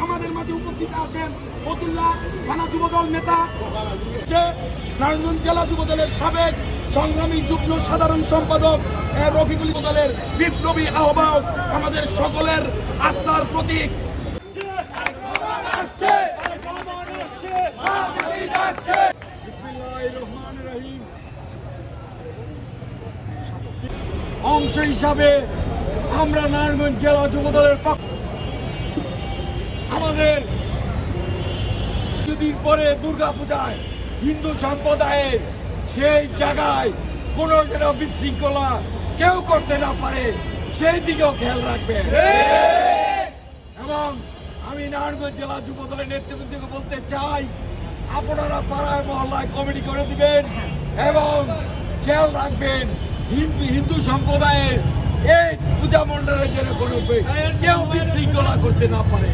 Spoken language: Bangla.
আমাদের মাঝে উপস্থিত আছেন ফতুল্লা থানা যুবদল নেতা, নারায়ণগঞ্জ জেলা যুবদলের সাবেক সংগ্রামী যুগ্ম সাধারণ সম্পাদক রফিকুল দলের বিপ্লবী আহ্বায়ক, আমাদের সকলের আস্থার প্রতীক। অংশ হিসাবে আমরা নারায়ণগঞ্জ জেলা যুবদলের পক্ষ আমাদের দুদিন পরে দুর্গাপূজায় হিন্দু সম্প্রদায়ের সেই জায়গায় কোনো যেন বিশৃঙ্খলা কেউ করতে না পারে সেই দিকেও খেয়াল রাখবে। এবং আমি নারায়ণগঞ্জ জেলা যুবদলের নেতৃবৃন্দকে বলতে চাই, আপনারা পাড়ায় মহল্লায় কমিটি করে দিবেন এবং খেয়াল রাখবেন হিন্দু সম্প্রদায়ের এই পূজা মণ্ডলে যেন কোনো কেউ বিশৃঙ্খলা করতে না পারে।